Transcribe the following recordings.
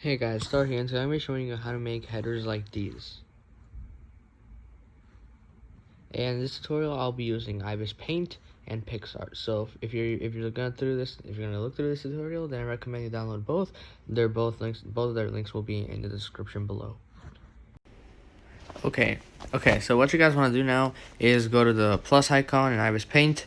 Hey guys, Star here, and today I'm going to be showing you how to make headers like these. And in this tutorial, I'll be using IBIS Paint and PICSART. So if you're gonna look through this tutorial, then I recommend you download both. Both of their links will be in the description below. Okay, so what you guys want to do now is go to the plus icon in IBIS Paint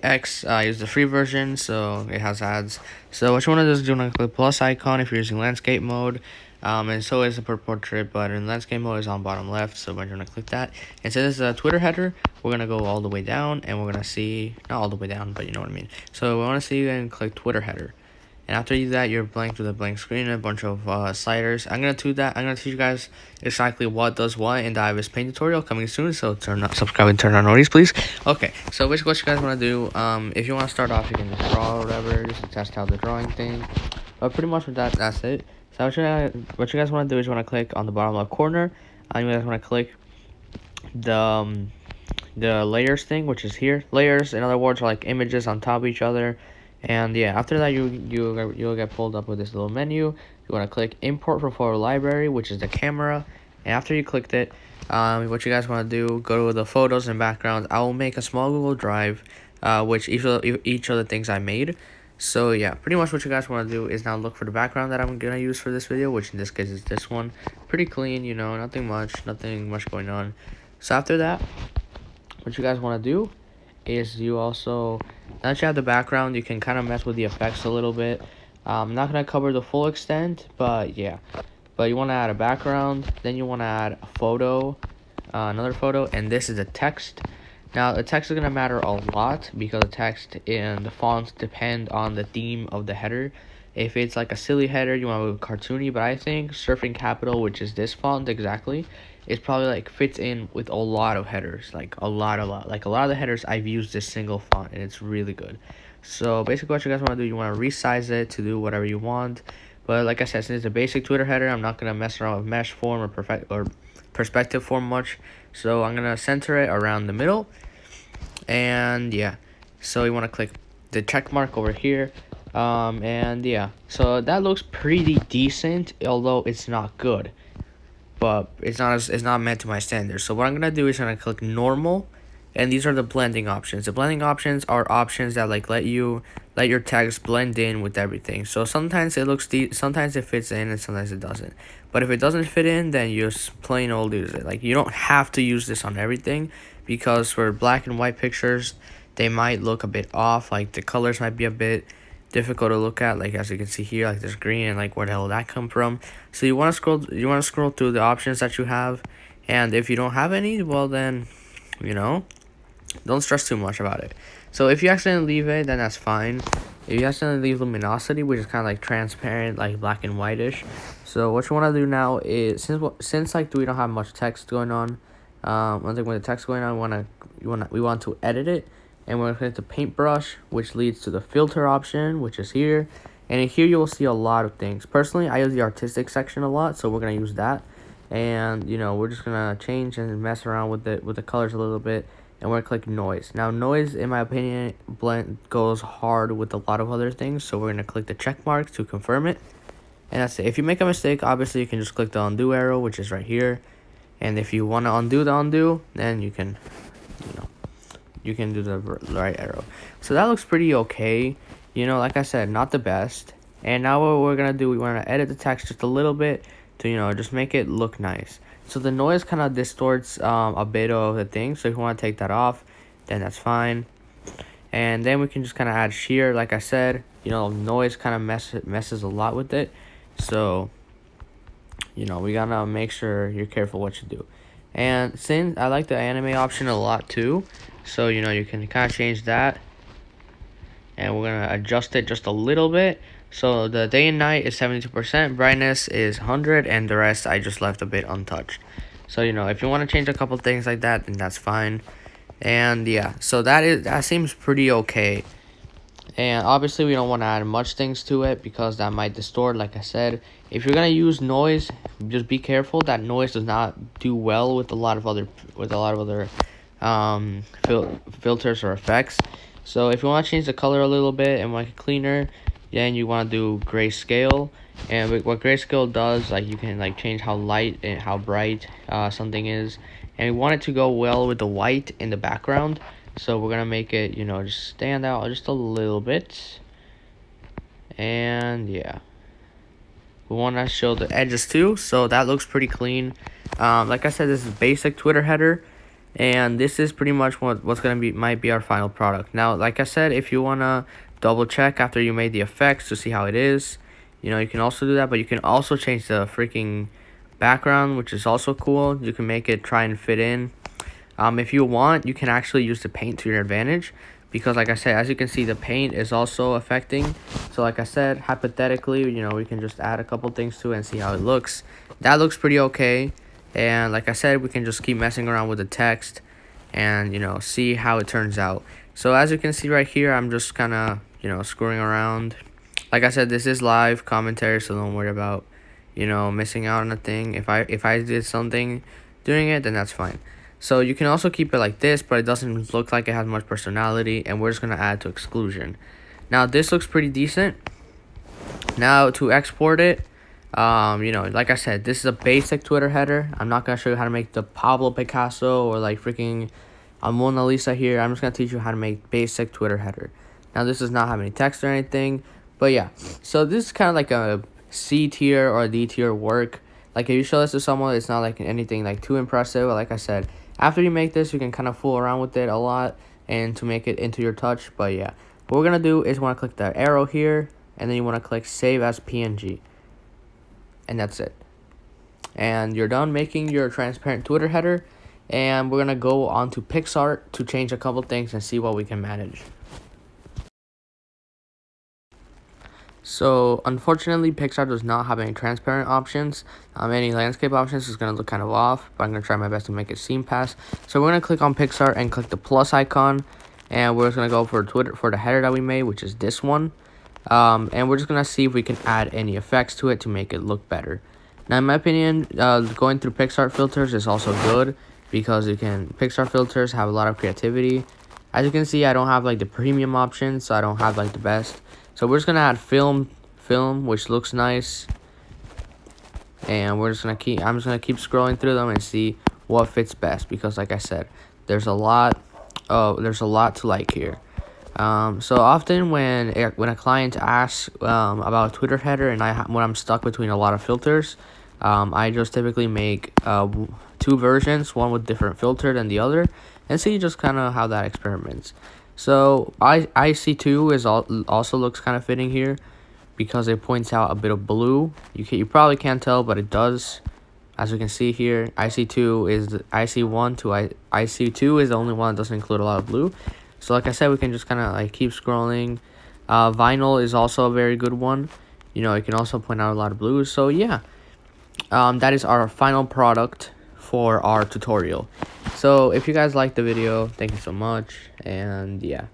X. Use the free version, so it has ads. So what you want to do is click the plus icon if you're using landscape mode, and so is the portrait, but in landscape mode is on bottom left, so we're going to click that. And so this is a Twitter header. We're going to go all the way down, and we're going to see, not all the way down, but you know what I mean. So we want to see and click Twitter header. And after you do that, you're blank with a blank screen and a bunch of sliders. I'm gonna teach you guys exactly what does what in the IBIS Paint tutorial coming soon. So subscribe and turn on notice, please. Okay, so basically what you guys want to do, if you want to start off, you can just draw or whatever, just to test out the drawing thing. But pretty much with that's it. So what you guys want to do is you want to click on the bottom left corner, and you guys want to click the layers thing, which is here. Layers, in other words, are like images on top of each other. And yeah, after that you'll get pulled up with this little menu. You want to click import from photo library, which is the camera. And after you clicked it, what you guys want to do, go to the photos and backgrounds. I will make a small Google Drive, which each of the things I made. So yeah, pretty much what you guys want to do is now look for the background that I'm gonna use for this video, which in this case is this one. Pretty clean, you know, nothing much going on. So after that, what you guys want to do is you also, now that you have the background, you can kind of mess with the effects a little bit. I'm not going to cover the full extent, but yeah. But you want to add a background, then you want to add a photo, another photo, and this is the text. Now, the text is going to matter a lot because the text and the fonts depend on the theme of the header. If it's like a silly header, you want to go cartoony, but I think Surfing Capital, which is this font exactly, it probably like fits in with a lot of headers, like a lot of the headers I've used this single font, and it's really good. So basically what you guys want to do, you want to resize it to do whatever you want. But like I said, since it's a basic Twitter header, I'm not going to mess around with mesh form or perspective form much. So I'm going to center it around the middle. And yeah, so you want to click the check mark over here. And yeah, so that looks pretty decent, although it's not good. But it's not meant to my standards. So what I'm gonna do is I'm gonna click normal, and these are the blending options. The blending options are options that like let your text blend in with everything. So sometimes it looks sometimes it fits in and sometimes it doesn't. But if it doesn't fit in, then you just plain old use it. Like you don't have to use this on everything, because for black and white pictures, they might look a bit off. Like the colors might be a bit difficult to look at, like as you can see here, like there's green and like where the hell did that come from. So you want to scroll through the options that you have, and if you don't have any, well then, you know, don't stress too much about it. So if you accidentally leave it, then that's fine. If you accidentally leave luminosity, which is kind of like transparent, like black and whitish, so what you want to do now is, since like we don't have much text going on, one thing with the text going on, we want to edit it. And we're going to click the paintbrush, which leads to the filter option, which is here. And in here you will see a lot of things. Personally, I use the artistic section a lot, so we're going to use that. And you know, we're just going to change and mess around with the colors a little bit. And we're going to click noise. Now noise, in my opinion, goes hard with a lot of other things, so we're going to click the check mark to confirm it. And that's it. If you make a mistake, obviously you can just click the undo arrow, which is right here. And if you want to undo the undo, then you can, you can do the right arrow. So that looks pretty okay. You know, like I said, not the best. And now what we're going to do, we want to edit the text just a little bit to, you know, just make it look nice. So the noise kind of distorts a bit of the thing. So if you want to take that off, then that's fine. And then we can just kind of add shear. Like I said, you know, noise kind of messes a lot with it. So, you know, we got to make sure you're careful what you do. And since I like the anime option a lot too, so you know, you can kind of change that, and we're gonna adjust it just a little bit. So the day and night is 72%, brightness is 100, and the rest I just left a bit untouched. So you know, if you want to change a couple things like that, then that's fine. And yeah, so that seems pretty okay. And obviously we don't want to add much things to it because that might distort. Like I said, if you're gonna use noise, just be careful that noise does not do well with a lot of other filters or effects. So if you want to change the color a little bit and make it cleaner, Then you want to do grayscale, and what grayscale does, like you can like change how light and how bright something is, and we want it to go well with the white in the background. So we're gonna make it, you know, just stand out just a little bit, and yeah, we want to show the edges too, so that looks pretty clean. Like I said, this is basic Twitter header, and this is pretty much what's gonna be might be our final product. Now, like I said, if you wanna double check after you made the effects to see how it is, you know, you can also do that, but you can also change the freaking background, which is also cool. You can make it try and fit in. If you want, you can actually use the paint to your advantage, because like I said, as you can see, the paint is also affecting. So like I said, hypothetically, you know, we can just add a couple things to it and see how it looks. That looks pretty okay. And like I said, we can just keep messing around with the text and, you know, see how it turns out. So as you can see right here, I'm just kind of, you know, screwing around. Like I said, this is live commentary, so don't worry about, you know, missing out on a thing. If I did something doing it, then that's fine. So you can also keep it like this, but it doesn't look like it has much personality, and we're just going to add to exclusion. Now this looks pretty decent. Now to export it, you know, like I said, this is a basic Twitter header. I'm not going to show you how to make the Pablo Picasso or like freaking Mona Lisa here. I'm just going to teach you how to make basic Twitter header. Now this does not have any text or anything, but yeah. So this is kind of like a C tier or a D tier work. Like if you show this to someone, it's not like anything like too impressive. But like I said, after you make this, you can kind of fool around with it a lot and to make it into your touch. But yeah, what we're going to do is want to click the arrow here, and then you want to click save as PNG. And that's it. And you're done making your transparent Twitter header. And we're going to go on to PICSART to change a couple things and see what we can manage. So unfortunately, PICSART does not have any transparent options. Any landscape options is going to look kind of off, but I'm going to try my best to make it seem pass. So we're going to click on PICSART and click the plus icon, and we're just going to go for Twitter for the header that we made, which is this one. And we're just going to see if we can add any effects to it to make it look better. Now, in my opinion, going through Pixar Filters is also good, because Pixar Filters have a lot of creativity. As you can see, I don't have like the premium option, so I don't have like the best. So we're just gonna add film, which looks nice, and I'm just gonna keep scrolling through them and see what fits best, because like I said, there's a lot to like here. So often when a client asks about a Twitter header, and when I'm stuck between a lot of filters, I just typically make two versions, one with different filter than the other, and see just kind of how that experiments. So IC2 is also looks kind of fitting here, because it points out a bit of blue. You probably can't tell, but it does. As you can see here, IC2 is IC1 to IC2 is the only one that doesn't include a lot of blue. So like I said, we can just kind of like keep scrolling. Vinyl is also a very good one. You know, it can also point out a lot of blues. So yeah, that is our final product for our tutorial. So if you guys liked the video, thank you so much, and yeah.